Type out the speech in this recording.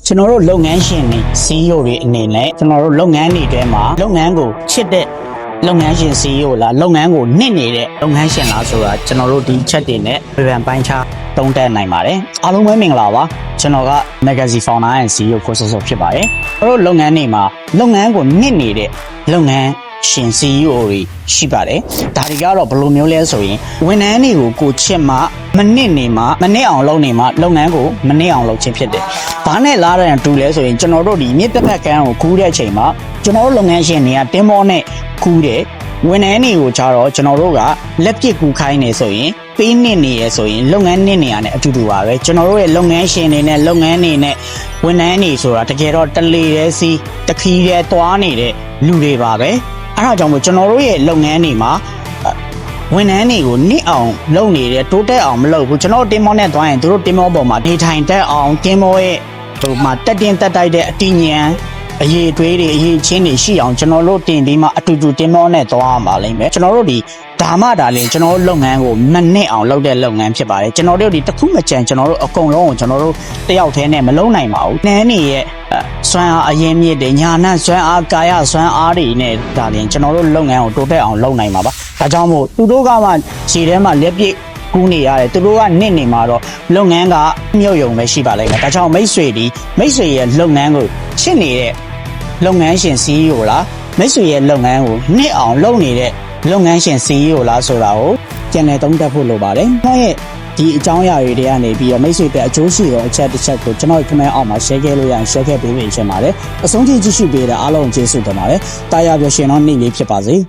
ကျွန်တော်တို့လုပ်ငန်းရှင်တွေ CEO တွေအနေနဲ့ကျွန်တော်တို့လုပ်ငန်းတွေထဲမှာလုပ်ငန်းကိုချစ်တဲ့လုပ်ငန်းရှင် CEO လားလုပ်ငန်းကိုနှစ်နေတဲ့လုပ်ငန်းရှင်လားဆိုတာကျွန်တော်တို့ဒီချက်တွေနဲ့ပြန်ပိုင်းခြားသုံးသပ်နိုင်ပါတယ်အားလုံးပဲမင်္ဂလာပါကျွန်တော်က Magazine Founder and CEO ကိုစောစောဖြစ်ပါတယ်ကျွန်တော်တို့လုပ်ငန်းတွေမှာလုပ်ငန်းကိုနှစ်နေတဲ့လုပ်ငန်းရှင် CEO တွေရှိပါတယ်ဒါတွေကတော့ဘယ်လိုမျိုးလဲဆိုရင်ဝန်ထမ်းတွေကိုချစ်မှမနစ်နေမှမနစ်အောင်လုပ်နေမှလုပ်ငန်းကိုမနစ်အောင်လုပ်ခြင်းဖြစ်တယ်။ဘာနဲ့လားတဲ့တူလဲဆိုရင်ကျွန်တော်တို့ဒီမြစ်တက်ကန်းကိုကူးတဲ့အချိန်မှာကျွန်တော်တို့လုပ်ငန်းရှင်တွေကတင်းမောနဲ့ကူးတယ်ဝန်ထမ်းတွေကိုကြတော့ကျွန်တော်တို့ကလက်ပစ်ကူးခိုင်းနေဆိုရင်ပေးနစ်နေရဆိုရင်လုပ်ငန်းနစ်နေရတဲ့အတူတူပါပဲကျွန်တော်တို့ရဲ့လုပ်ငန်းရှင်တွေနဲ့လုပ်ငန်းတွေနဲ့ဝန်ထမ်းတွေဆိုတာတကယ်တော့တလေတဲ့စီတခီးတဲ့သွားနေတဲ့လူတွေပါပဲအဲ့ဒါကြောင့်မို့ကျွန်တော်တို့ရဲ့လုပ်ငန်းတွေမှာဝန်ထမ်းတွေကိုနစ်အောင်လုပ်နေတယ်တိုးတက်အောင်မလုပ်ဘူးကျွန်တော်တင်းမောနဲ့သွားရင်တို့တင်းမောပေါ်မှာဒေထိုင်တက်အောင်တင်းမောရဲ့ဟိုမှာတက်တင်တက်တိုက်တဲ့အတီညံအရေးတွေးတွေအရေးချင်းတွေရှိအောင်ကျွန်တော်တို့တင်ပြီးမှအတူတူတင်းမောနဲ့သွားမှာလိမ့်မယ်ကျွန်တော်တို့ဒီဒါမှဒါလည်းကျွန်တော်တို့လုပ်ငန်းကိုမနစ်အောင်လုပ်တဲ့လုပ်ငန်းဖြစ်ပါတယ်ကျွန်တော်တို့ဒီတစ်ခုမကြံကျွန်တော်တို့အကုန်လုံးကိုကျွန်တော်တို့တယောက်တည်းနဲ့မလုပ်နိုင်ပါဘူးနန်းနေရဲ့စွမ်းအားအရင်မြစ်တွေညာနဲ့စွမ်းအားကာယစွမ်းအားတွေနဲ့ဒါလည်းကျွန်တော်တို့လုပ်ငန်းကိုတိုးတက်အောင်လုပ်နိုင်ပါပါဒါကြောင့်မို့သူတို့ကမှခြေထဲမှာလက်ပြည့်ကူးနေရတယ်သူတို့ကနစ်နေမှာတော့လုပ်ငန်းကမြုပ်ယုံပဲရှိပါလိမ့်မယ်ဒါကြောင့်မိတ်ဆွေရဲ့လုပ်ငန်းကိုချစ်နေတဲ့လုပ်ငန်းရှင် CEO လားမိတ်ဆွေရဲ့လုပ်ငန်းကိုနှစ်အောင်လုပ်နေတဲ့လုပ်ငန်းရှင် CEO လားဆိုတာကိုကျန်တဲ့သုံးသပ်ဖို့လိုပါတယ်။ကျွန်တော်ရဲ့ဒီအကြောင်းအရာတွေတွေကနေပြီးတော့မိတ်ဆွေတွေအကျိုးရှိသောအချက်တစ်ချက်ကိုကျွန်တော် comment အောက်မှာ share ခဲ့လို့ရရင် share ခဲ့ပေးမိချင်ပါတယ်။အဆုံးထိကြည့်ရှုပေးတဲ့အားလုံးကျေးဇူးတင်ပါတယ်။တာယာပျော်ရွှင်သောနေ့လေးဖြစ်ပါစေ။